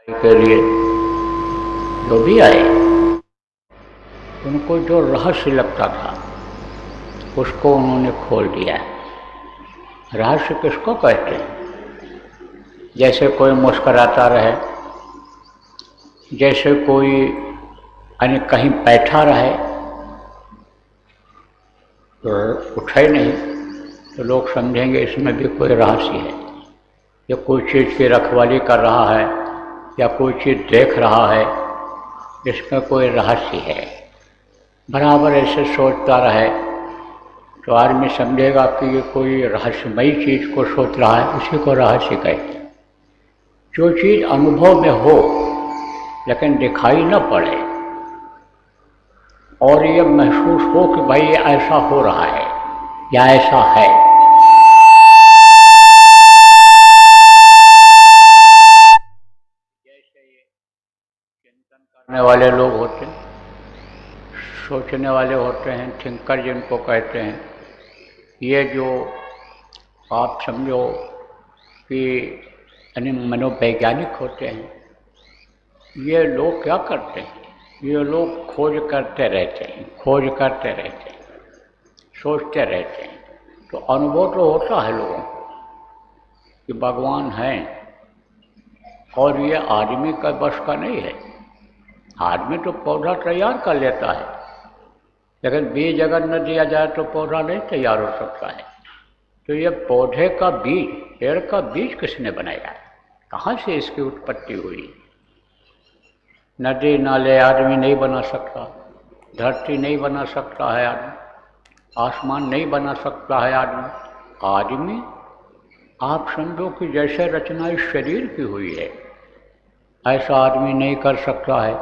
के लिए जो भी आए उनको जो रहस्य लगता था उसको उन्होंने खोल दिया। रहस्य किसको कहते हैं? जैसे कोई मुस्कुराता रहे, जैसे कोई यानी कहीं बैठा रहे तो उठे नहीं तो लोग समझेंगे इसमें भी कोई रहस्य है, या कोई चीज़ की रखवाली कर रहा है या कोई चीज़ देख रहा है, इसमें कोई रहस्य है। बराबर ऐसे सोचता रहे तो आदमी समझेगा कि ये कोई रहस्यमयी चीज़ को सोच रहा है, उसी को रहस्य कहते हैं। जो चीज़ अनुभव में हो लेकिन दिखाई न पड़े और ये महसूस हो कि भाई ये ऐसा हो रहा है या ऐसा है। जैसे ये चिंतन करने वाले लोग होते हैं, सोचने वाले होते हैं, थिंकर जिनको कहते हैं, ये जो आप समझो कि यानी मनोवैज्ञानिक होते हैं, ये लोग क्या करते हैं? ये लोग खोज करते रहते हैं, खोज करते रहते हैं, सोचते रहते हैं। तो अनुभव तो होता है लोगों को कि भगवान हैं, और ये आदमी का बस का नहीं है। आदमी तो पौधा तैयार कर लेता है, लेकिन बीज अगर न दिया जाए तो पौधा नहीं तैयार हो सकता है। तो ये पौधे का बीज, पेड़ का बीज किसने बनाया? कहाँ से इसकी उत्पत्ति हुई? नदी नाले आदमी नहीं बना सकता, धरती नहीं बना सकता है आदमी, आसमान नहीं बना सकता है आदमी। आदमी आप समझो कि जैसे रचना इस शरीर की हुई है ऐसा आदमी नहीं कर सकता है।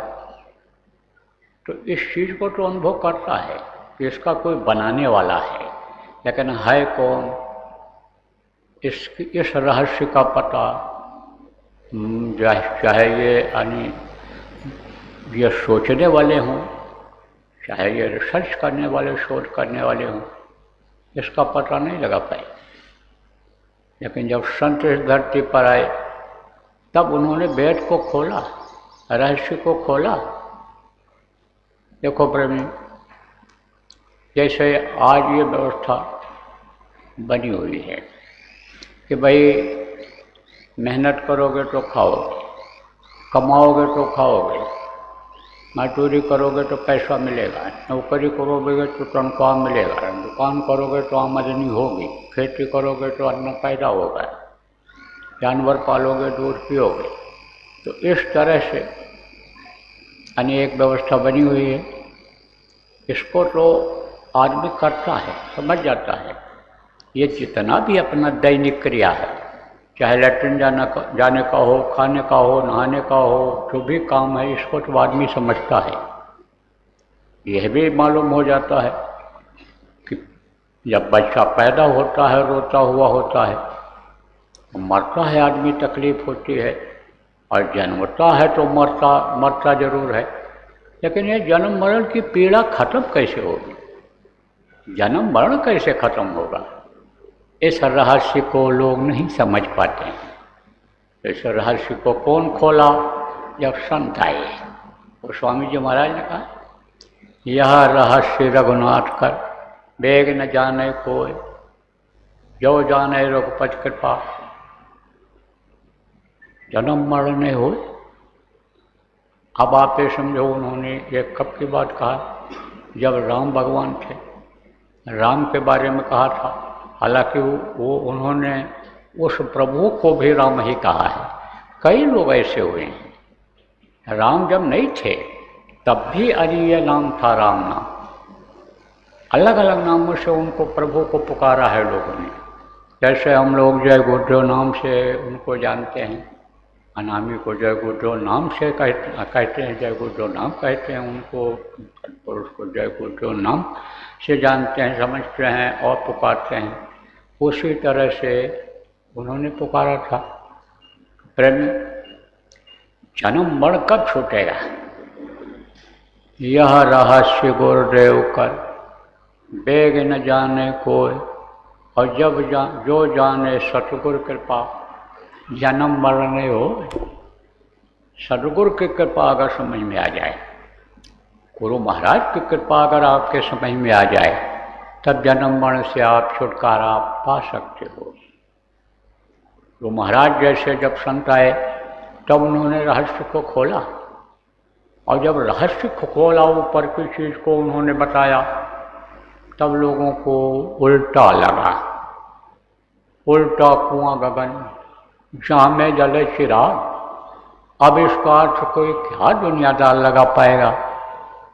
तो इस चीज़ को तो अनुभव करता है कि इसका कोई बनाने वाला है, लेकिन है कौन? इस रहस्य का पता चाहे ये यानी ये सोचने वाले हों, चाहे ये रिसर्च करने वाले, शोध करने वाले हों, इसका पता नहीं लगा पाए। लेकिन जब संत इस धरती पर आए तब उन्होंने वेद को खोला, रहस्य को खोला। देखो प्रेमी, जैसे आज ये व्यवस्था बनी हुई है कि भाई मेहनत करोगे तो खाओगे, कमाओगे तो खाओगे, मजदूरी करोगे तो पैसा मिलेगा, नौकरी करोगे तो तनख्वाह मिलेगा, दुकान करोगे तो आमदनी होगी, खेती करोगे तो अन्न पैदा होगा, जानवर पालोगे, दूध पियोगे। तो इस तरह से यानी एक व्यवस्था बनी हुई है। इसको तो आदमी करता है, समझ जाता है। ये जितना भी अपना दैनिक क्रिया है, चाहे लैट्रिन जाने का हो, खाने का हो, नहाने का हो, जो भी काम है, इसको तो आदमी समझता है। यह भी मालूम हो जाता है कि जब बच्चा पैदा होता है रोता हुआ होता है, मरता है आदमी तकलीफ होती है, और जन्मता है तो मरता जरूर है। लेकिन ये जन्म मरण की पीड़ा खत्म कैसे होगी? जन्म मरण कैसे खत्म होगा? इस रहस्य को लोग नहीं समझ पाते हैं। इस रहस्य को कौन खोला? जब संत आए। वो स्वामी जी महाराज ने कहा, यह रहस्य रघुनाथ कर, बेग न जाने कोई, जो जाने रघुपति कृपा, जन्म मरण नहीं हो। अब आप ये समझो, उन्होंने ये कब की बात कहा? जब राम भगवान थे, राम के बारे में कहा था। हालांकि वो उन्होंने उस प्रभु को भी राम ही कहा है। कई लोग ऐसे हुए हैं, राम जब नहीं थे तब भी अरिय नाम था राम नाम, अलग अलग नामों से उनको प्रभु को पुकारा है लोगों ने। जैसे हम लोग जय गुरुदेव नाम से उनको जानते हैं, अनामी को जय गुरुदेव नाम से कहते हैं, जय गुरुदेव नाम कहते हैं उनको, और उसको जय गुरुदेव नाम से जानते हैं, समझते हैं और पुकारते हैं। उसी तरह से उन्होंने पुकारा था। प्रेम, जन्म मरण कब छूटेगा? यह रहस्य गुरुदेव कर, बेग न जाने कोई, और जब जो जाने सतगुरु कृपा, जन्म मरण नहीं हो। सदगुरु की कृपा अगर समझ में आ जाए, गुरु महाराज की कृपा अगर आपके समझ में आ जाए, तब जन्म मरण से आप छुटकारा पा सकते हो। गुरु महाराज जैसे जब संत आए तब उन्होंने रहस्य को खोला, और जब रहस्य को खोला, ऊपर की चीज़ को उन्होंने बताया, तब लोगों को उल्टा लगा। उल्टा कुआं गगन जहाँ में जले चिराग। अब इसका अर्थ कोई क्या दुनियादार लगा पाएगा?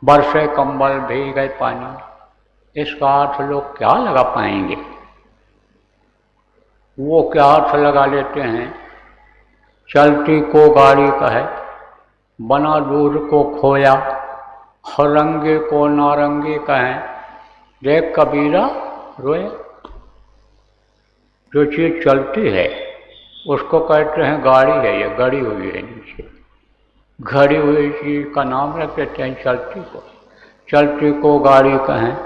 बरसे कंबल भीग गए पानी, इसका अर्थ लोग क्या लगा पाएंगे? वो क्या अर्थ लगा लेते हैं? चलती को गाड़ी कहे, बना दूध को खोया, और रंगे को नारंगी कहें, देख कबीरा रोए। जो चीज़ चलती है उसको कहते हैं गाड़ी है, ये गड़ी हुई है नीचे। घड़ी हुई चीज़ का नाम रख देते हैं चलती को। चलती को गाड़ी कहें,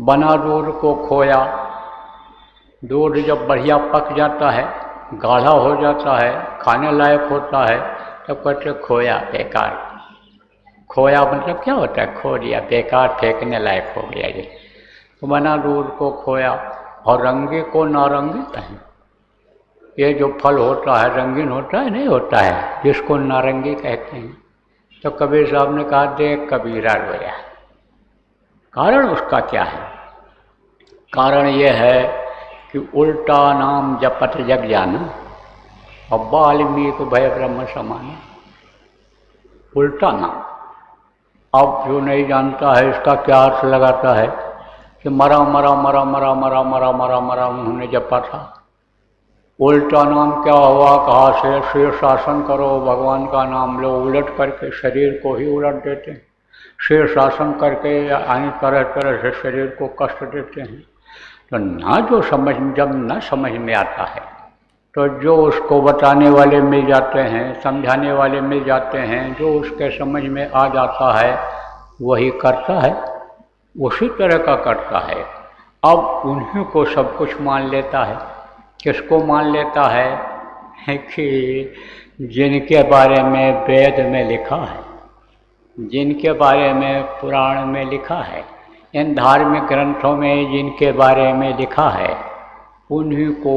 बना दूध को खोया। दूध जब बढ़िया पक जाता है, गाढ़ा हो जाता है, खाने लायक होता है, तब कहते खोया, बेकार। खोया मतलब क्या होता है? खो दिया, बेकार, फेंकने लायक हो गया ये। तो बना दूध को खोया, और रंगे को नारंगी कहें। ये जो फल होता है रंगीन होता है, नहीं होता है, जिसको नारंगी कहते हैं। तो कबीर साहब ने कहा, देख कबीरा रोया। कारण उसका क्या है? कारण ये है कि उल्टा नाम जपत जग जाना, और वाल्मीकि भय ब्रह्म समाना। उल्टा नाम। अब जो नहीं जानता है इसका क्या अर्थ लगाता है कि मरा मरा मरा मरा मरा मरा मरा मरा उन्होंने जपा था। उल्टा नाम क्या हुआ? कहा से शीर्षासन करो, भगवान का नाम लो। उलट करके शरीर को ही उलट देते हैं। शीर्षासन करके अन्य तरह तरह से शरीर को कष्ट देते हैं। तो ना जो जब न समझ में आता है, तो जो उसको बताने वाले मिल जाते हैं, समझाने वाले मिल जाते हैं, जो उसके समझ में आ जाता है वही करता है, उसी तरह का करता है। अब उन्हीं को सब कुछ मान लेता है। किसको मान लेता है? कि जिनके बारे में वेद में लिखा है, जिनके बारे में पुराण में लिखा है, इन धार्मिक ग्रंथों में जिनके बारे में लिखा है, उन्हीं को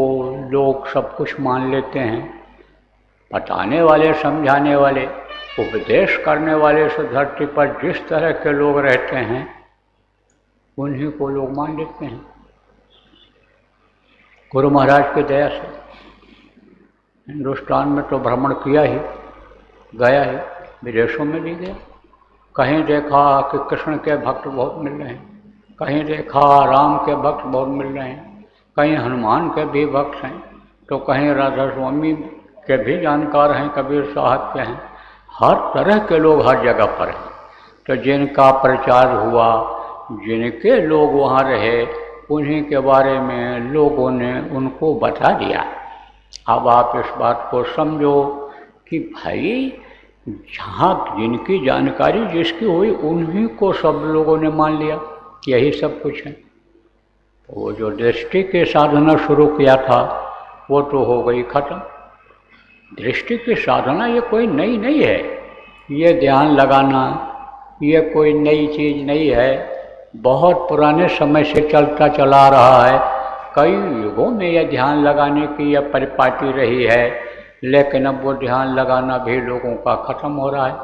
लोग सब कुछ मान लेते हैं। बताने वाले, समझाने वाले, उपदेश करने वाले से धरती पर जिस तरह के लोग रहते हैं, उन्हीं को लोग मान लेते हैं। गुरु महाराज की दया से हिंदुस्तान में तो भ्रमण किया ही, गया ही, विदेशों में भी गया। कहीं देखा कि कृष्ण के भक्त बहुत मिल रहे हैं, कहीं देखा राम के भक्त बहुत मिल रहे हैं, कहीं हनुमान के भी भक्त हैं, तो कहीं राधा स्वामी के भी जानकार हैं, कबीर साहब के हैं। हर तरह के लोग हर जगह पर हैं। तो जिनका प्रचार हुआ, जिनके लोग वहाँ रहे, उन्हीं के बारे में लोगों ने उनको बता दिया। अब आप इस बात को समझो कि भाई जहाँ जिनकी जानकारी जिसकी हुई, उन्हीं को सब लोगों ने मान लिया कि यही सब कुछ है। तो वो जो दृष्टि की साधना शुरू किया था वो तो हो गई खत्म। दृष्टि की साधना ये कोई नई नहीं है। ये ध्यान लगाना ये कोई नई चीज़ नहीं है, बहुत पुराने समय से चलता चला रहा है। कई युगों में यह ध्यान लगाने की यह परिपाटी रही है, लेकिन अब वो ध्यान लगाना भी लोगों का ख़त्म हो रहा है।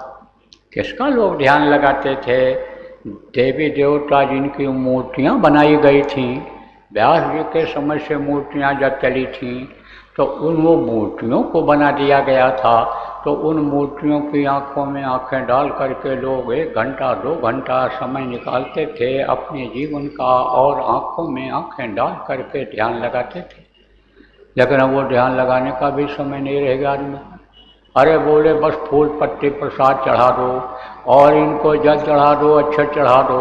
किसका लोग ध्यान लगाते थे? देवी देवता जिनकी मूर्तियाँ बनाई गई थीं, व्यास जी के समय से मूर्तियाँ जब चली थीं, तो उन वो मूर्तियों को बना दिया गया था। तो उन मूर्तियों की आँखों में आँखें डाल करके लोग 1 घंटा 2 घंटा समय निकालते थे अपने जीवन का, और आँखों में आँखें डाल करके ध्यान लगाते थे। लेकिन अब वो ध्यान लगाने का भी समय नहीं रहेगा आदमी। अरे बोले बस फूल पत्ती प्रसाद चढ़ा दो, और इनको जल चढ़ा दो, अक्षत चढ़ा दो,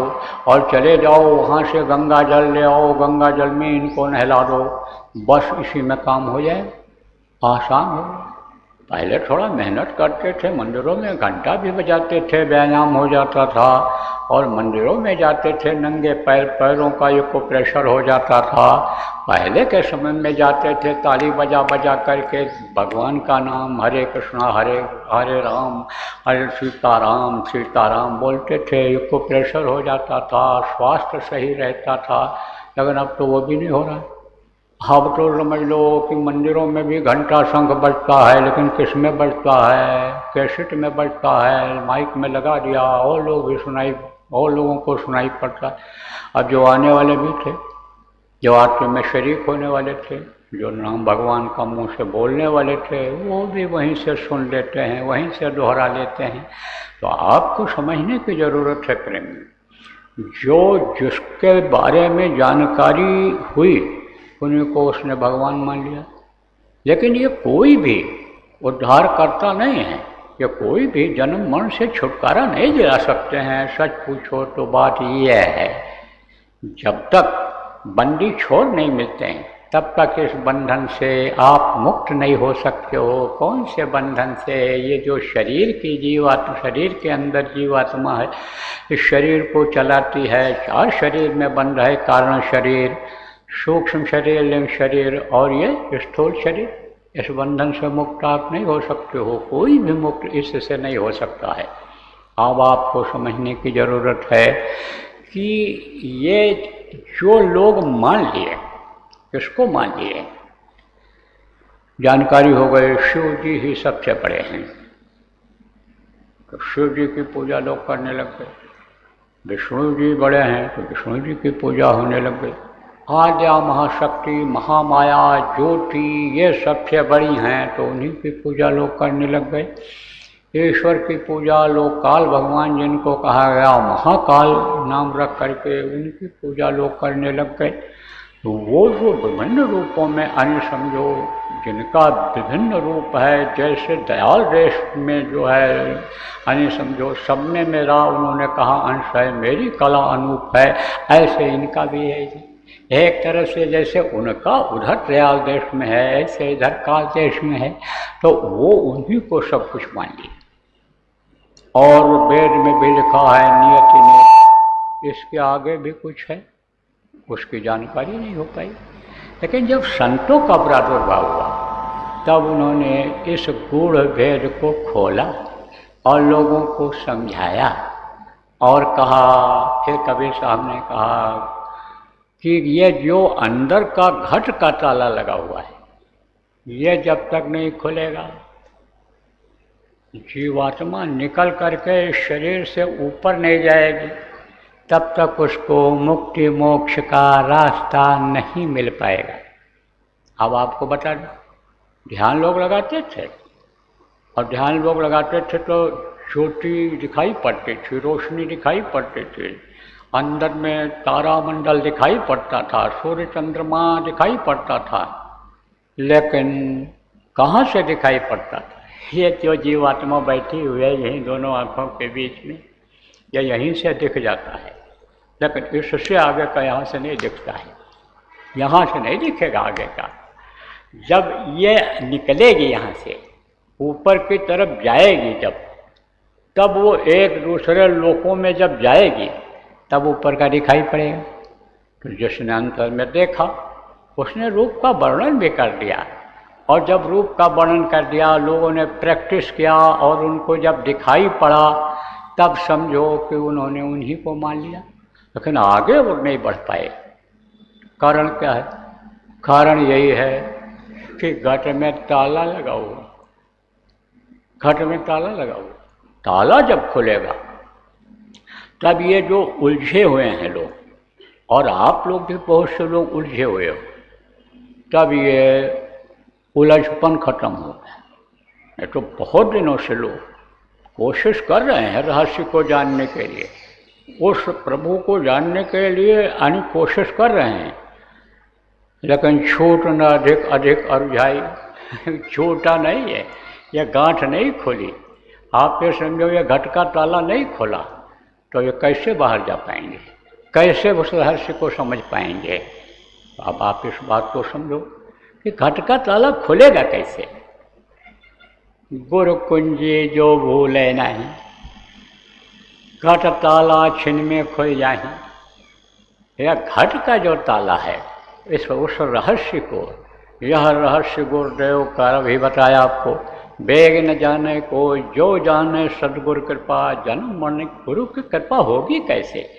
और चले जाओ वहाँ से गंगा जल ले आओ, गंगा जल में इनको नहला दो, बस इसी में काम हो जाए, आसान हो। पहले थोड़ा मेहनत करते थे, मंदिरों में घंटा भी बजाते थे, व्यायाम हो जाता था, और मंदिरों में जाते थे नंगे पैरों का प्रेशर हो जाता था। पहले के समय में जाते थे ताली बजा बजा करके भगवान का नाम हरे कृष्णा हरे हरे राम हरे सीताराम सीताराम बोलते थे, प्रेशर हो जाता था, स्वास्थ्य सही रहता था। लेकिन अब तो वो भी नहीं हो रहा। अब तो समझ लो कि मंदिरों में भी घंटा शंख बजता है, लेकिन किस में बजता है? कैसेट में बजता है, माइक में लगा दिया और लोग भी सुनाई, और लोगों को सुनाई पड़ता है। अब जो आने वाले भी थे, जो आरती में शरीक होने वाले थे, जो नाम भगवान का मुंह से बोलने वाले थे, वो भी वहीं से सुन लेते हैं, वहीं से दोहरा लेते हैं। तो आपको समझने की ज़रूरत है प्रेम, जो जिसके बारे में जानकारी हुई उन्हीं को उसने भगवान मान लिया। लेकिन ये कोई भी उद्धार करता नहीं है, ये कोई भी जन्म मरण से छुटकारा नहीं दिला सकते हैं। सच पूछो तो बात यह है, जब तक बंदी छोर नहीं मिलते हैं तब तक इस बंधन से आप मुक्त नहीं हो सकते हो। कौन से बंधन से? ये जो शरीर की जीवात्मा, शरीर के अंदर जीवात्मा है, इस शरीर को चलाती है। 4 शरीर में बंध है, कारण शरीर, सूक्ष्म शरीर, लिंग शरीर और ये स्थूल शरीर। इस बंधन से मुक्त आप नहीं हो सकते हो, कोई भी मुक्त इससे नहीं हो सकता है। अब आपको समझने की ज़रूरत है कि ये जो लोग मान लिए, किसको मान लिए? जानकारी हो गए शिव जी ही सबसे बड़े हैं, तो शिव जी की पूजा लोग करने लग गए। विष्णु जी बड़े हैं तो विष्णु जी की पूजा होने लग गई। आद्या महाशक्ति, महामाया, ज्योति, ये सबसे बड़ी हैं तो उन्हीं की पूजा लोग करने लग गए। ईश्वर की पूजा लोग, काल भगवान जिनको कहा गया महाकाल नाम रख करके, उनकी पूजा लोग करने लग गए। तो वो जो विभिन्न रूपों में अन्य समझो, जिनका विभिन्न रूप है, जैसे दयाल देश में जो है अन्य समझो, सब में मेरा उन्होंने कहा अंश है, मेरी कला अनूप है, ऐसे इनका भी है। एक तरह से जैसे उनका उधर दयाल देश में है, ऐसे इधर काल देश में है, तो वो उन्हीं को सब कुछ मान लिया। और वेद में भी लिखा है नियति ने, इसके आगे भी कुछ है, उसकी जानकारी नहीं हो पाई। लेकिन जब संतों का प्रादुर्भाव हुआ तब उन्होंने इस गूढ़ भेद को खोला और लोगों को समझाया और कहा, फिर कबीर साहब ने कहा कि ये जो अंदर का घट का ताला लगा हुआ है, ये जब तक नहीं खुलेगा, जीवात्मा निकल करके शरीर से ऊपर नहीं जाएगी, तब तक उसको मुक्ति मोक्ष का रास्ता नहीं मिल पाएगा। अब आपको बता दूं, ध्यान लोग लगाते थे, और ध्यान लोग लगाते थे तो ज्योति दिखाई पड़ती थी, रोशनी दिखाई पड़ती थी, अंदर में तारामंडल दिखाई पड़ता था, सूर्य चंद्रमा दिखाई पड़ता था। लेकिन कहाँ से दिखाई पड़ता था? ये जो जीवात्मा बैठी हुई है यहीं दोनों आँखों के बीच में, या यहीं से दिख जाता है। लेकिन इससे आगे का यहाँ से नहीं दिखता है, यहाँ से नहीं दिखेगा आगे का। जब ये निकलेगी यहाँ से ऊपर की तरफ जाएगी, तब वो एक दूसरे लोकों में जब जाएगी तब ऊपर का दिखाई पड़ेगा। तो जिसने अंतर में देखा उसने रूप का वर्णन भी कर दिया, और जब रूप का वर्णन कर दिया, लोगों ने प्रैक्टिस किया और उनको जब दिखाई पड़ा तब समझो कि उन्होंने उन्हीं को मान लिया। लेकिन आगे वो नहीं बढ़ पाए। कारण क्या है? कारण यही है कि घट में ताला लगा हुआ, घट में ताला लगा हुआ। ताला जब खुलेगा तब ये जो उलझे हुए हैं लोग, और आप लोग भी बहुत से लोग उलझे हुए हो, तब ये उलझपन खत्म होगा। नहीं तो बहुत दिनों से लोग कोशिश कर रहे हैं रहस्य को जानने के लिए, उस प्रभु को जानने के लिए अनेक कोशिश कर रहे हैं, लेकिन छूट न अधिक अधिक अरुझाई। छूटा नहीं है, यह गांठ नहीं खोली। आप ये समझो ये घट का ताला नहीं खोला तो ये कैसे बाहर जा पाएंगे, कैसे उस रहस्य को समझ पाएंगे? अब आप इस बात को समझो कि घट का ताला खुलेगा कैसे? गुरु कुंजी जो भूले नहीं, घट ताला छिन में खोई जाही। यह घट का जो ताला है, उस रहस्य को, यह रहस्य गुरुदेव का भी बताया आपको। बेग न जाने को जो जाने सदगुरु कृपा, जन्म मरने गुरु की कृपा होगी कैसे?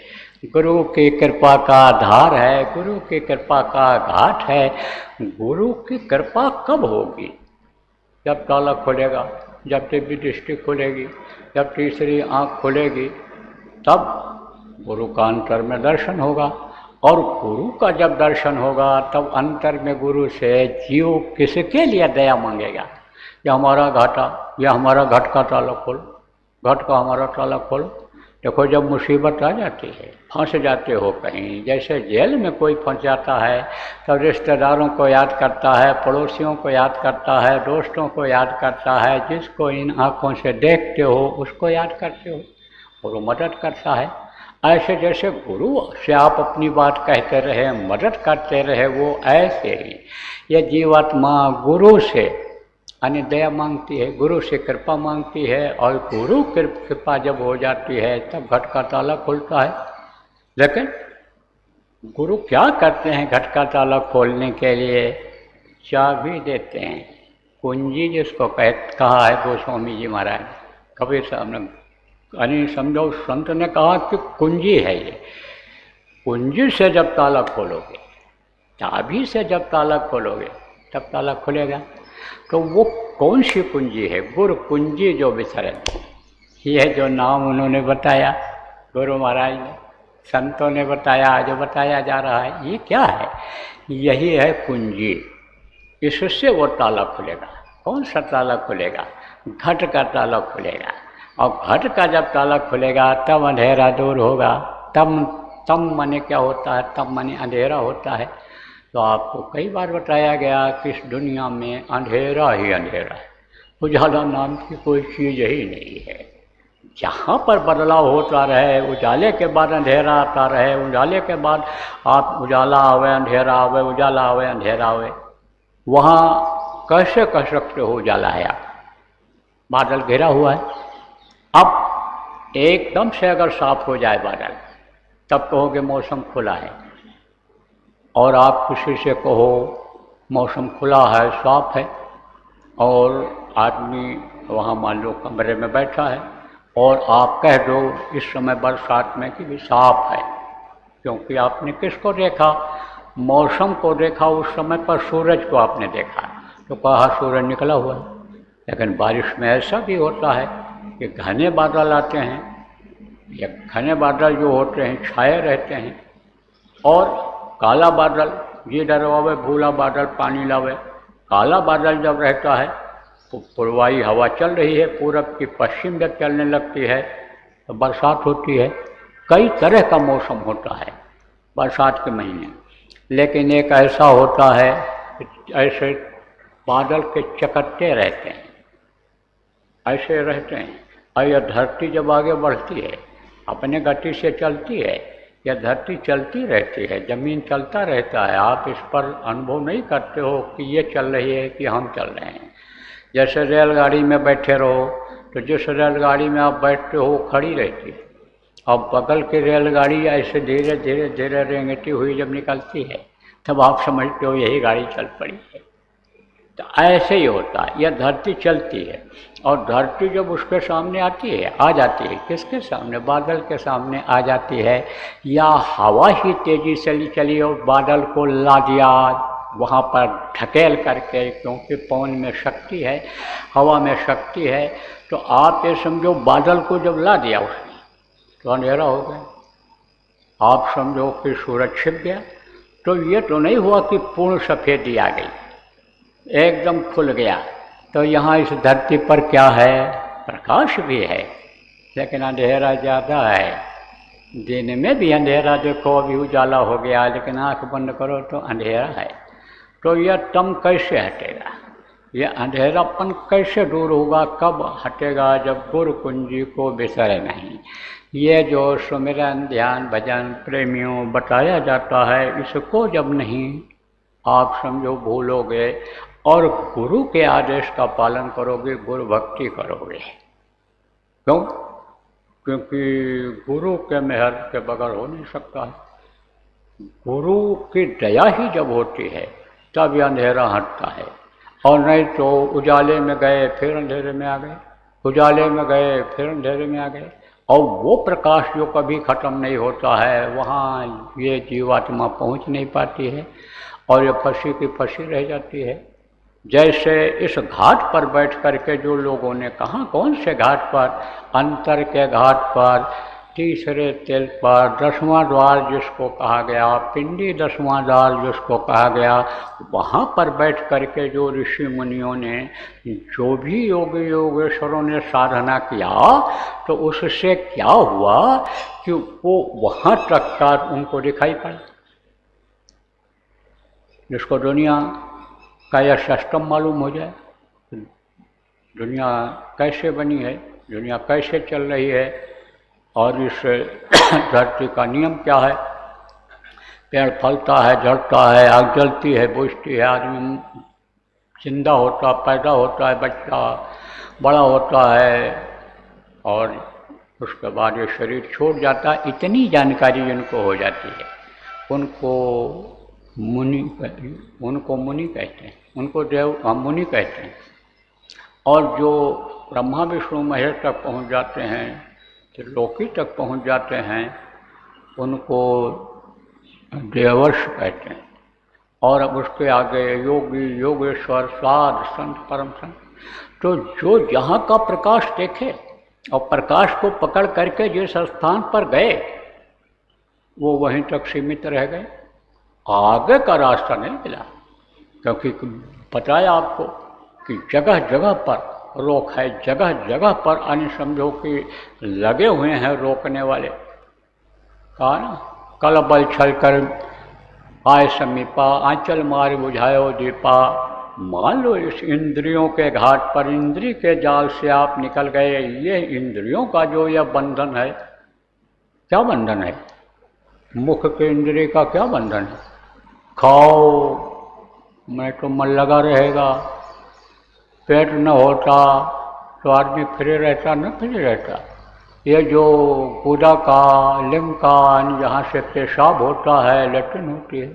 गुरु की कृपा का आधार है, गुरु की कृपा का घाट है। गुरु की कृपा कब होगी? जब ताला खुलेगा, जब दिव्य दृष्टि खुलेगी, जब तीसरी आँख खुलेगी, तब गुरु का अंतर में दर्शन होगा। और गुरु का जब दर्शन होगा तब अंतर में गुरु से जीव किसके लिए दया मांगेगा? या हमारा घाटा, या हमारा घट का ताला खोलो, घट का हमारा ताला खोलो। देखो जब मुसीबत आ जाती है, फंस जाते हो कहीं, जैसे जेल में कोई फंस जाता है, तब रिश्तेदारों को याद करता है, पड़ोसियों को याद करता है, दोस्तों को याद करता है, जिसको इन आँखों से देखते हो उसको याद करते हो, और वो मदद करता है। ऐसे जैसे गुरु से आप अपनी बात कहते रहे, मदद करते रहे, वो ऐसे ही ये जीवात्मा गुरु से यानी दया मांगती है, गुरु से कृपा मांगती है, और गुरु कृपा जब हो जाती है तब घट का ताला खुलता है। लेकिन गुरु क्या करते हैं घट का ताला खोलने के लिए? चाबी देते हैं, कुंजी जिसको कहा है गोस्वामी जी महाराज, कबीर साहब ने, यानी समझो संत ने कहा कि कुंजी है ये। कुंजी से जब ताला खोलोगे, चाबी से जब ताला खोलोगे तब ताला खुलेगा। तो वो कौन सी कुंजी है? गुरु कुंजी जो विचरण, यह जो नाम उन्होंने बताया गुरु महाराज ने, संतों ने बताया, जो बताया जा रहा है, ये क्या है? यही है कुंजी। इससे वो ताला खुलेगा। कौन सा ताला खुलेगा? घट का ताला खुलेगा। और घट का जब ताला खुलेगा तब अंधेरा दूर होगा। तब माने क्या होता है? तब माने अंधेरा होता है। तो आपको कई बार बताया गया कि इस दुनिया में अंधेरा ही अंधेरा है, उजाला नाम की कोई चीज़ ही नहीं है। जहाँ पर बदलाव होता रहे, उजाले के बाद अंधेरा आता रहे, उजाले के बाद आप उजाला आवे अंधेरा आवे, उजाला आवे अंधेरा आवे, वहाँ कैसे कह सकते हो उजाला है? आप बादल घिरा हुआ है, अब एकदम से अगर साफ हो जाए बादल, तब कहोगे मौसम खुला है। और आप किसी से कहो मौसम खुला है, साफ है, और आदमी वहाँ मान लो कमरे में बैठा है, और आप कह दो इस समय बरसात में कि भी साफ है, क्योंकि आपने किसको देखा? मौसम को देखा। उस समय पर सूरज को आपने देखा तो कहा सूरज निकला हुआ है। लेकिन बारिश में ऐसा भी होता है कि घने बादल आते हैं, या घने बादल जो होते हैं छाए रहते हैं, और काला बादल जिधर आवे भूला बादल पानी लावे। काला बादल जब रहता है तो पूर्वाई हवा चल रही है, पूरब की पश्चिम जब चलने लगती है तो बरसात होती है। कई तरह का मौसम होता है बरसात के महीने। लेकिन एक ऐसा होता है कि ऐसे बादल के चकत्ते रहते हैं, ऐसे रहते हैं, और यह धरती जब आगे बढ़ती है अपने गति से चलती है, यह धरती चलती रहती है, जमीन चलता रहता है। आप इस पर अनुभव नहीं करते हो कि ये चल रही है कि हम चल रहे हैं। जैसे रेलगाड़ी में बैठे रहो तो जिस रेलगाड़ी में आप बैठते हो खड़ी रहती है, और बगल की रेलगाड़ी ऐसे धीरे धीरे धीरे रेंगती हुई जब निकलती है तब आप समझते हो यही गाड़ी चल पड़ी है। तो ऐसे ही होता है, यह धरती चलती है, और धरती जब उसके सामने आती है, आ जाती है, किसके सामने? बादल के सामने आ जाती है, या हवा ही तेजी से चली और बादल को ला दिया वहाँ पर ढकेल करके, क्योंकि पवन में शक्ति है, हवा में शक्ति है। तो आप ये समझो बादल को जब ला दिया उसने तो अंधेरा हो गया। आप समझो कि सूरज छिप गया। तो ये तो नहीं हुआ कि पूर्ण सफ़ेदी आ गई, एकदम खुल गया। तो यहाँ इस धरती पर क्या है? प्रकाश भी है, लेकिन अंधेरा ज़्यादा है। दिन में भी अंधेरा देखो, अभी उजाला हो गया, लेकिन आँख बंद करो तो अंधेरा है। तो यह तम कैसे हटेगा? यह अंधेरापन कैसे दूर होगा? कब हटेगा? जब गुरु कुंजी को बिसरे नहीं। ये जो सुमिरन ध्यान भजन प्रेमियों बताया जाता है, इसको जब नहीं आप समझो भूलोगे और गुरु के आदेश का पालन करोगे, गुरु भक्ति करोगे। क्यों? क्योंकि गुरु के मेहर के बगैर हो नहीं सकता है। गुरु की दया ही जब होती है तब यह अंधेरा हटता है, और नहीं तो उजाले में गए फिर अंधेरे में आ गए, उजाले में गए फिर अंधेरे में आ गए। और वो प्रकाश जो कभी ख़त्म नहीं होता है, वहाँ ये जीवात्मा पहुँच नहीं पाती है और ये फंसी की फंसी रह जाती है। जैसे इस घाट पर बैठ करके जो लोगों ने कहा, कौन से घाट पर? अंतर के घाट पर, तीसरे तिल पर, 10वां द्वार जिसको कहा गया, पिंडी 10वां द्वार जिसको कहा गया, वहाँ पर बैठ करके जो ऋषि मुनियों ने, जो भी योगी योगेश्वरों ने साधना किया, तो उससे क्या हुआ कि वो वहाँ तक का उनको दिखाई पड़ा। जिसको दुनिया का यह सिस्टम मालूम हो जाए, दुनिया कैसे बनी है, दुनिया कैसे चल रही है, और इस धरती का नियम क्या है। पेड़ फलता है, झड़ता है, आग जलती है, बुझती है, आदमी जिंदा होता, पैदा होता है, बच्चा बड़ा होता है, और उसके बाद ये शरीर छोड़ जाता है। इतनी जानकारी जिनको हो जाती है उनको मुनि कहते हैं, उनको देव मुनि कहते हैं। और जो ब्रह्मा विष्णु महेश तक पहुंच जाते हैं, त्रिलोकी तक पहुंच जाते हैं, उनको देवर्ष कहते हैं। और अब उसके आगे योगी योगेश्वर साध संत परम संत, तो जो जहाँ का प्रकाश देखे और प्रकाश को पकड़ करके जिस स्थान पर गए वो वहीं तक सीमित रह गए, आगे का रास्ता नहीं मिला। क्योंकि बताया आपको कि जगह जगह पर रोक है, जगह जगह पर अन्य समझो कि लगे हुए हैं रोकने वाले। कहा ना, कल बल छल कर आए समीपा, आंचल मार बुझायो दीपा। मान लो इस इंद्रियों के घाट पर, इंद्री के जाल से आप निकल गए। ये इंद्रियों का जो यह बंधन है, क्या बंधन है? मुख के इंद्रिय का क्या बंधन है? खाओ मैं तो मन लगा रहेगा, पेट न होता तो आदमी फ्री रहता, न फ्री रहता। ये जो गुदा का, लिंग का, यहाँ से पेशाब होता है, लेट्रिन होती है,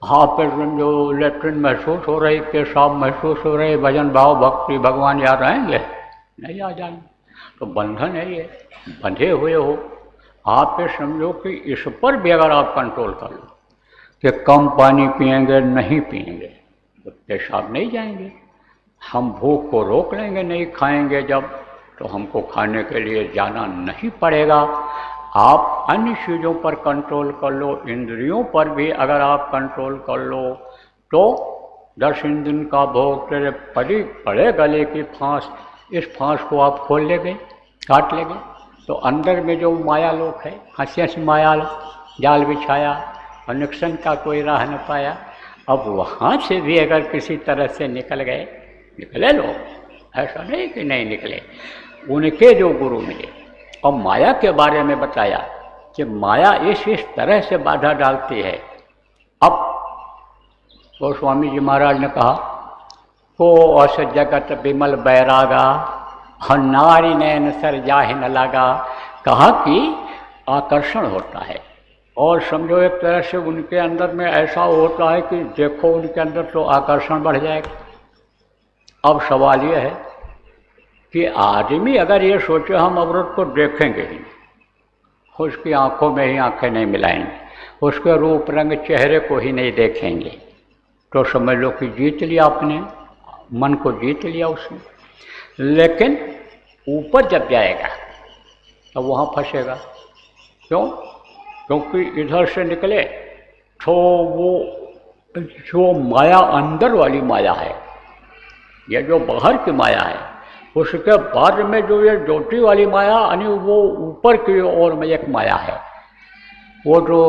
हाँ पे जो लेट्रिन महसूस हो रही, पेशाब महसूस हो रही, भजन भाव भक्ति भगवान याद आएंगे? नहीं आ जाएंगे। तो बंधन है ये, बंधे हुए हो आप। ये समझो कि इस पर भी अगर आप कंट्रोल कर लो कि कम पानी पिएंगे, नहीं पिएंगे तो पेशाब नहीं जाएंगे, हम भूख को रोक लेंगे, नहीं खाएंगे जब, तो हमको खाने के लिए जाना नहीं पड़ेगा। आप अन्य चीज़ों पर कंट्रोल कर लो, इंद्रियों पर भी अगर आप कंट्रोल कर लो तो 10 दिन का भोग तेरे पड़े गले की फांस, इस फांस को आप खोल लेंगे, काट लेंगे, तो अंदर में जो माया लोक है, हंसी हंसी माया जाल बिछाया और नुकसान का कोई राह न पाया। अब वहाँ से भी अगर किसी तरह से निकल गए, निकले लोग, ऐसा नहीं कि नहीं निकले। उनके जो गुरु मिले और माया के बारे में बताया कि माया इस तरह से बाधा डालती है। अब तो स्वामी जी महाराज ने कहा, को औस जगत विमल बैरागा, और नारी नैन सर जाहि न लगा। कहा कि आकर्षण होता है, और समझो एक तरह से उनके अंदर में ऐसा होता है कि देखो उनके अंदर तो आकर्षण बढ़ जाएगा। अब सवाल ये है कि आदमी अगर ये सोचे हम अवरोध को देखेंगे ही, उसकी आंखों में ही आंखें नहीं मिलाएंगे, उसके रूप रंग चेहरे को ही नहीं देखेंगे, तो समझ लो कि जीत लिया आपने, मन को जीत लिया उसने। लेकिन ऊपर जब जाएगा तो वहाँ फंसेगा। क्यों? क्योंकि इधर से निकले तो वो जो माया अंदर वाली माया है, ये जो बाहर की माया है, उसके बाद में जो ये ज्योति वाली माया, यानी वो ऊपर की ओर में एक माया है, वो जो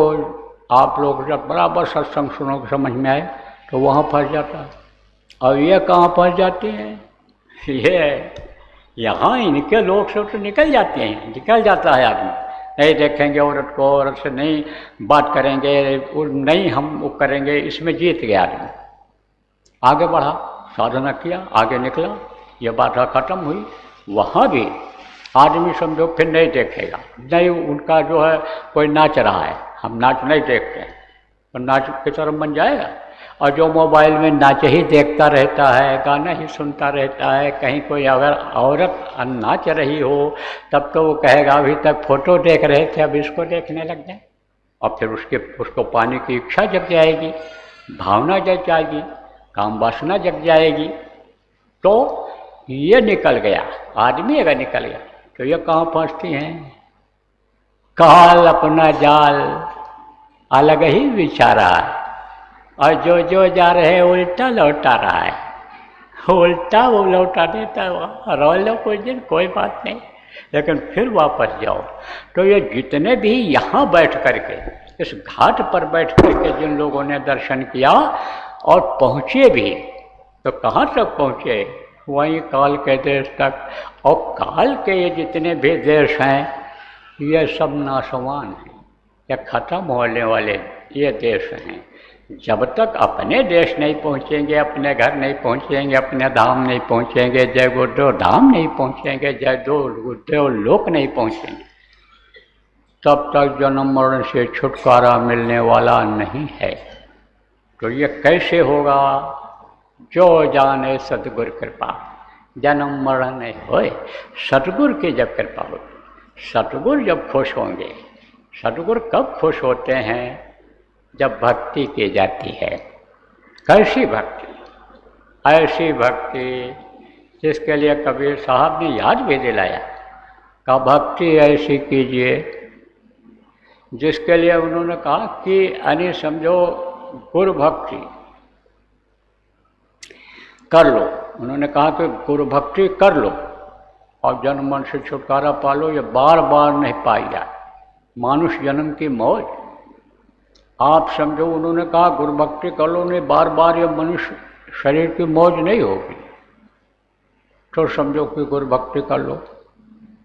आप लोग जब बराबर सत्संग सुनोगे समझ में आए तो वहाँ फंस जाता है। और ये कहाँ फंस जाती हैं? ये यहाँ इनके लोग से तो निकल जाते हैं, निकल जाता है आदमी। नहीं देखेंगे औरत को, औरत से नहीं बात करेंगे, नहीं हम वो करेंगे, इसमें जीत गया आदमी। आगे बढ़ा, साधना किया, आगे निकला, ये बाधा खत्म हुई। वहाँ भी आदमी समझो फिर नहीं देखेगा, नहीं उनका जो है कोई नाच रहा है, हम नाच नहीं देखते हैं, तो नाच की तरफ बन जाएगा। और जो मोबाइल में नाच ही देखता रहता है, गाना ही सुनता रहता है, कहीं कोई अगर औरत नाच रही हो तब तो वो कहेगा अभी तक फोटो देख रहे थे, अब इसको देखने लग जाए। और फिर उसको पाने की इच्छा जग जाएगी, भावना जग जाएगी, काम वासना जग जाएगी। तो ये निकल गया, आदमी अगर निकल गया तो ये कहाँ पहुँचती हैं? काल अपना जाल अलग ही बिछा रहा है, और जो जा रहे हैं उल्टा लौटा रहा है, उल्टा वो लौटा देता है। रो लो कुछ दिन, कोई बात नहीं, लेकिन फिर वापस जाओ। तो ये जितने भी यहाँ बैठ करके, इस घाट पर बैठ करके जिन लोगों ने दर्शन किया और पहुँचे भी, तो कहाँ तक पहुँचे? वहीं काल के देश तक। और काल के ये जितने भी देश हैं ये सब नाशवान हैं, ये खत्म होने वाले ये देश हैं। जब तक अपने देश नहीं पहुँचेंगे, अपने घर नहीं पहुँचेंगे, अपने धाम नहीं पहुँचेंगे, जय गुरुदेव धाम नहीं पहुँचेंगे, जय गुरुदेव लोक नहीं पहुँचेंगे, तब तक जन्म मरण से छुटकारा मिलने वाला नहीं है। तो ये कैसे होगा? जो जाने सतगुरु कृपा, जन्म मरण नहीं होए। सतगुरु की जब कृपा होगी, सतगुरु जब खुश होंगे। सतगुरु कब खुश होते हैं? जब भक्ति की जाती है। कैसी भक्ति? ऐसी भक्ति जिसके लिए कबीर साहब ने याद भी दिलाया, कहा भक्ति ऐसी कीजिए जिसके लिए उन्होंने कहा कि यानी समझो गुरु भक्ति कर लो। उन्होंने कहा कि गुरु भक्ति कर लो और जन्म मरण से छुटकारा पा लो। ये बार बार नहीं पाई जाए, मानुष जन्म की मौज। आप समझो, उन्होंने कहा गुरु भक्ति कर लो, नहीं बार बार ये मनुष्य शरीर की मौज नहीं होगी, तो समझो कि गुरु भक्ति कर लो।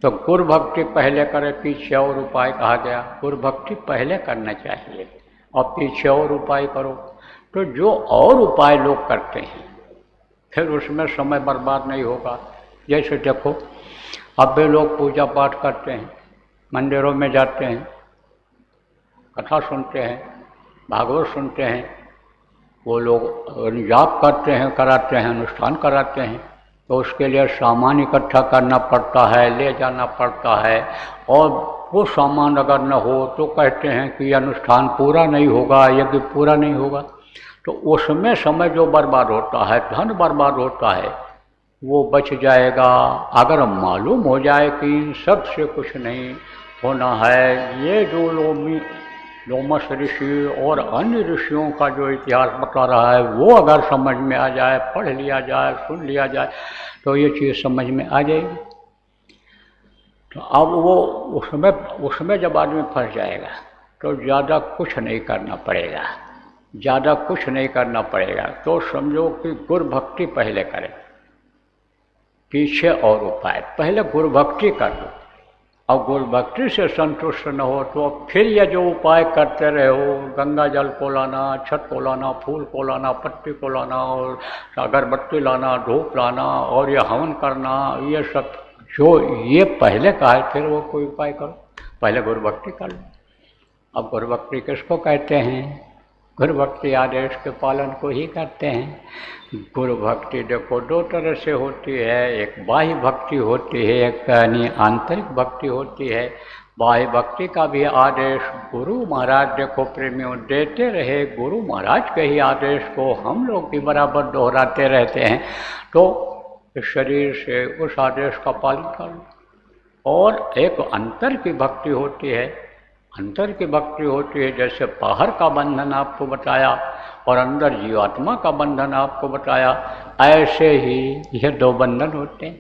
तो गुरु भक्ति पहले करे, पीछे और उपाय कहा गया। गुरु भक्ति पहले करना चाहिए और पीछे और उपाय करो। तो जो और उपाय लोग करते हैं फिर उसमें समय बर्बाद नहीं होगा। जैसे देखो, अब भी लोग पूजा पाठ करते हैं, मंदिरों में जाते हैं, कथा सुनते हैं, भागवत सुनते हैं, वो लोग जाप करते हैं, कराते हैं, अनुष्ठान कराते हैं। तो उसके लिए सामान इकट्ठा करना पड़ता है, ले जाना पड़ता है, और वो सामान अगर न हो तो कहते हैं कि अनुष्ठान पूरा नहीं होगा, यज्ञ पूरा नहीं होगा। तो उसमें समय जो बर्बाद होता है, धन बर्बाद होता है, वो बच जाएगा अगर मालूम हो जाए कि इन सब से कुछ नहीं होना है। ये जो लोमस ऋषि और अन्य ऋषियों का जो इतिहास बता रहा है वो अगर समझ में आ जाए, पढ़ लिया जाए, सुन लिया जाए, तो ये चीज़ समझ में आ जाएगी। तो अब वो उसमें जब आदमी फंस जाएगा तो ज़्यादा कुछ नहीं करना पड़ेगा, ज़्यादा कुछ नहीं करना पड़ेगा। तो समझो कि गुरु भक्ति पहले करें, पीछे और उपाय। पहले गुरु भक्ति कर लो, और गुरु भक्ति से संतुष्ट न हो तो फिर ये जो उपाय करते रहे हो, गंगा जल को लाना, छत को लाना, फूल को लाना, पत्ती को लाना, और अगरबत्ती लाना, धूप लाना, और ये हवन करना, ये सब जो ये पहले कहा है, फिर वो कोई उपाय करो, पहले गुरु भक्ति कर लो। अब गुरु भक्ति किसको कहते हैं? गुरु भक्ति आदेश के पालन को ही करते हैं। गुरु भक्ति देखो दो तरह से होती है, एक बाह्य भक्ति होती है, एक यानी आंतरिक भक्ति होती है। बाह्य भक्ति का भी आदेश गुरु महाराज देखो प्रेमियों देते रहे, गुरु महाराज के ही आदेश को हम लोग भी बराबर दोहराते रहते हैं। तो इस शरीर से उस आदेश का पालन कर लो। और एक अंतर की भक्ति होती है, अंतर की भक्ति होती है, जैसे बाहर का बंधन आपको बताया और अंदर जीवात्मा का बंधन आपको बताया, ऐसे ही यह दो बंधन होते हैं,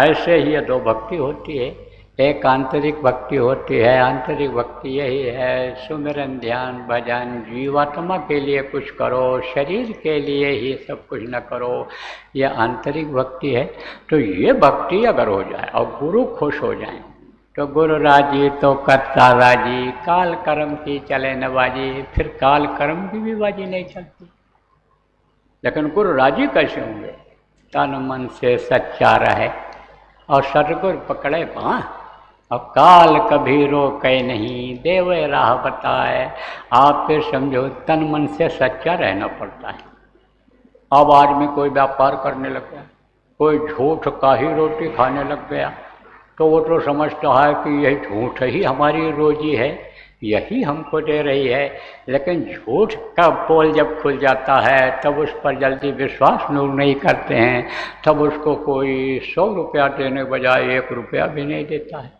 ऐसे ही यह दो भक्ति होती है। एक आंतरिक भक्ति होती है, आंतरिक भक्ति यही है सुमिरन ध्यान भजन, जीवात्मा के लिए कुछ करो, शरीर के लिए ही सब कुछ न करो, यह आंतरिक भक्ति है। तो ये भक्ति अगर हो जाए और गुरु खुश हो जाए तो गुरु राजी तो करता राजी, काल कर्म की चले न बाजी। फिर काल कर्म की भी बाजी नहीं चलती। लेकिन गुरु राजी कैसे होंगे? तन मन से सच्चा रहे और सतगुर पकड़े बाँ और काल कभी रोके नहीं, देवे राह बताए। आप पे समझो तन मन से सच्चा रहना पड़ता है। अब आदमी कोई व्यापार करने लग गया, कोई झूठ का ही रोटी खाने लग गया, तो वो तो समझता है कि यही झूठ ही हमारी रोजी है, यही हमको दे रही है। लेकिन झूठ का पोल जब खुल जाता है तब उस पर जल्दी विश्वास लोग नहीं करते हैं, तब उसको कोई 100 रुपया देने बजाय 1 रुपया भी नहीं देता है।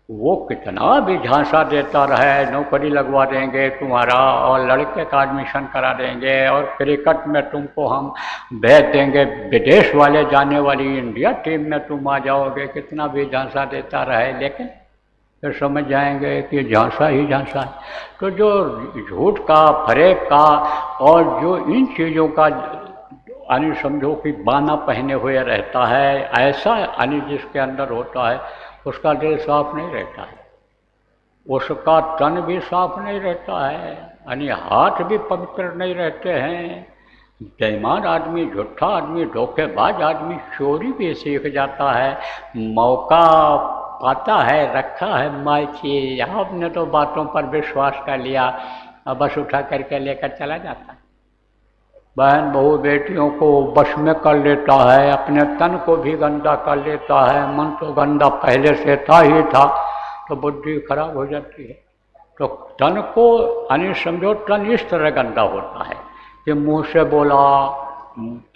वो कितना भी झांसा देता रहे, नौकरी लगवा देंगे तुम्हारा और लड़के का एडमिशन करा देंगे और क्रिकेट में तुमको हम भेज देंगे, विदेश वाले जाने वाली इंडिया टीम में तुम आ जाओगे, कितना भी झांसा देता रहे, लेकिन फिर समझ जाएंगे कि झांसा ही झांसा है। तो जो झूठ का, फरेब का और जो इन चीज़ों का यानी समझो कि बाना पहने हुए रहता है, ऐसा यानी जिसके अंदर होता है, उसका दिल साफ नहीं रहता है, उसका तन भी साफ नहीं रहता है, यानी हाथ भी पवित्र नहीं रहते हैं। बेईमान आदमी, झूठा आदमी, धोखेबाज आदमी चोरी भी सीख जाता है, मौका पाता है, रखा है मायके, आपने तो बातों पर विश्वास कर लिया और बस उठा करके लेकर चला जाता है। बहन बहू बेटियों को वश में कर लेता है, अपने तन को भी गंदा कर लेता है, मन तो गंदा पहले से था ही था, तो बुद्धि खराब हो जाती है। तो तन को यानी समझो तन इस तरह गंदा होता है कि मुंह से बोला,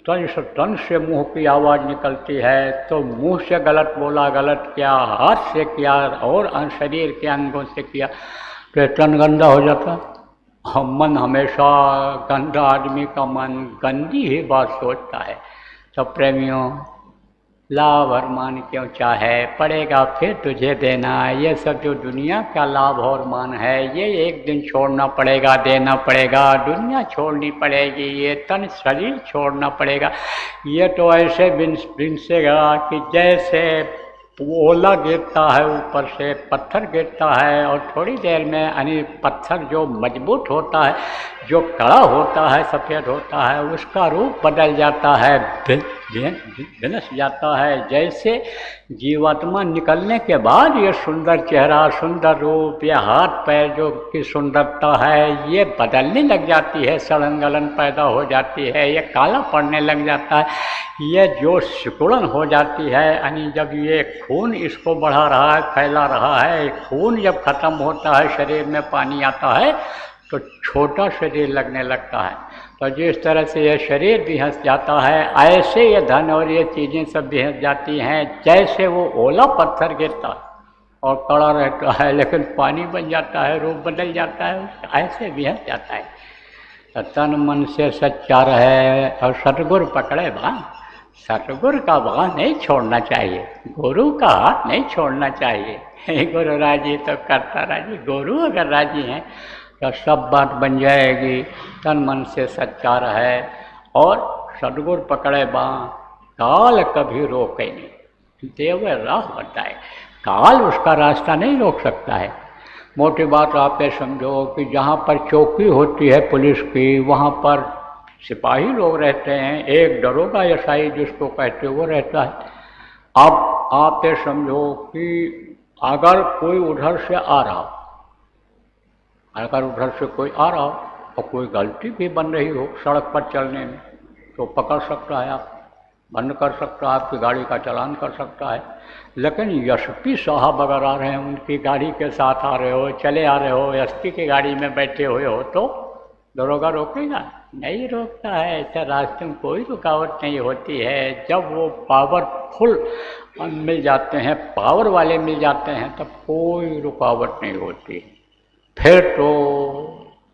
तन से मुंह की आवाज़ निकलती है, तो मुंह से गलत बोला, गलत किया, हाथ से किया और शरीर के अंगों से किया, तो तन गंदा हो जाता है। मन हमेशा गंदा आदमी का मन गंदी ही बात सोचता है। तो प्रेमियों, लाभ और मान क्यों चाहे, पड़ेगा फिर तुझे देना। ये सब जो दुनिया का लाभ और मान है, ये एक दिन छोड़ना पड़ेगा, देना पड़ेगा, दुनिया छोड़नी पड़ेगी, ये तन शरीर छोड़ना पड़ेगा। ये तो ऐसे बिनसेगा कि जैसे ओला गिरता है, ऊपर से पत्थर गिरता है और थोड़ी देर में यानी पत्थर जो मजबूत होता है, जो कड़ा होता है, सफ़ेद होता है, उसका रूप बदल जाता है, विनस जाता है। जैसे जीवात्मा निकलने के बाद ये सुंदर चेहरा, सुंदर रूप, ये हाथ पैर जो की सुंदरता है, ये बदलने लग जाती है, सड़न गलन पैदा हो जाती है, ये काला पड़ने लग जाता है, ये जो सिकुड़न हो जाती है, यानी जब ये खून इसको बढ़ा रहा है, फैला रहा है, खून जब खत्म होता है, शरीर में पानी आता है, तो छोटा शरीर लगने लगता है। तो जिस तरह से ये शरीर भी हंस जाता है, ऐसे ये धन और ये चीज़ें सब भी हंस जाती हैं, जैसे वो ओला पत्थर गिरता और कड़ा रहता है लेकिन पानी बन जाता है, रूप बदल जाता है, ऐसे भी हंस जाता है। तो तन मन से सच्चा रहे और सतगुर पकड़े बाँ। सतगुर का बाँ नहीं छोड़ना चाहिए, गुरु का हाथ नहीं छोड़ना चाहिए। गुरु राजी तो करता राजी, गुरु अगर राजी हैं तो सब बात बन जाएगी। तन मन से सच्चा रहे और सतगुर पकड़े बाँ, काल कभी रोके नहीं, देव राह बताए। काल उसका रास्ता नहीं रोक सकता है। मोटी बात आप ये समझो कि जहाँ पर चौकी होती है पुलिस की, वहाँ पर सिपाही लोग रहते हैं, एक दरोगा एसआई जिसको कहते हैं वो रहता है। अब आप ये समझो कि अगर कोई उधर से आ रहा, अगर उधर से कोई आ रहा और कोई गलती भी बन रही हो सड़क पर चलने में, तो पकड़ सकता है, आप बंद कर सकता है, आपकी गाड़ी का चालान कर सकता है। लेकिन एसपी साहब अगर आ रहे हैं, उनकी गाड़ी के साथ आ रहे हो, चले आ रहे हो, एसपी की गाड़ी में बैठे हुए हो, तो दरोगा रोकेगा? नहीं रोकता है। ऐसे रास्ते में कोई रुकावट नहीं होती है। जब वो पावरफुल मिल जाते हैं, पावर वाले मिल जाते हैं, तब कोई रुकावट नहीं होती। फिर तो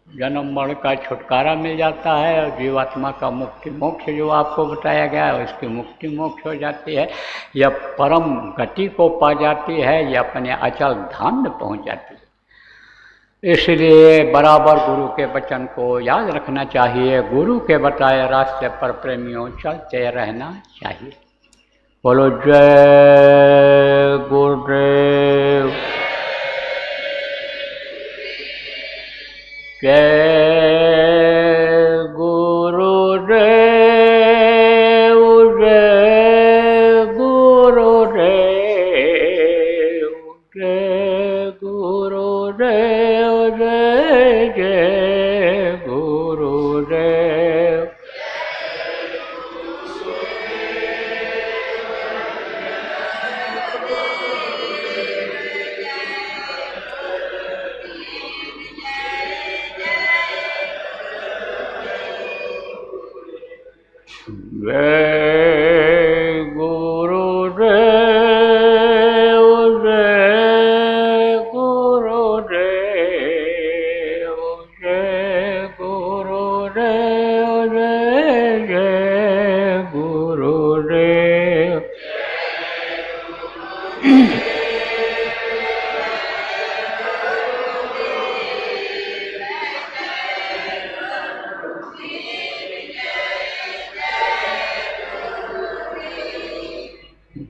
जन्म मरण का छुटकारा मिल जाता है और जीवात्मा का मुक्ति मोक्ष जो आपको बताया गया है, उसकी मुक्ति मोक्ष हो जाती है, या परम गति को पा जाती है, या अपने अचल धाम में पहुंच जाती है। इसलिए बराबर गुरु के वचन को याद रखना चाहिए, गुरु के बताए रास्ते पर प्रेमियों चलते रहना चाहिए। बोलो जय गुरुदेव, जय गुरुदेव, जय गुरुदेव जय जय गुरुदेव। जय गुरुदेव जय गुरुदेव जय गुरुदेव जय जय गुरुदेव।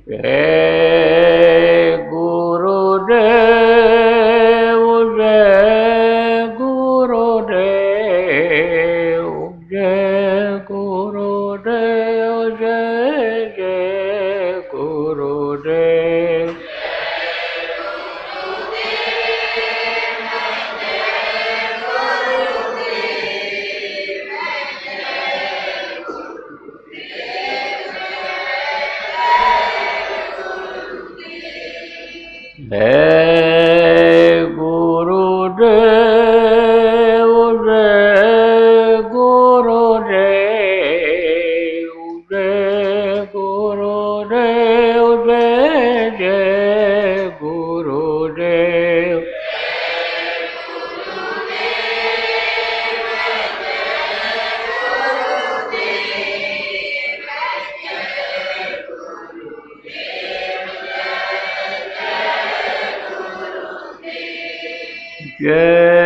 जय गुरुदेव जय गुरुदेव जय गुरुदेव जय जय गुरुदेव। जय गुरुदेव जय गुरुदेव जय गुरुदेव जय जय गुरुदेव। जय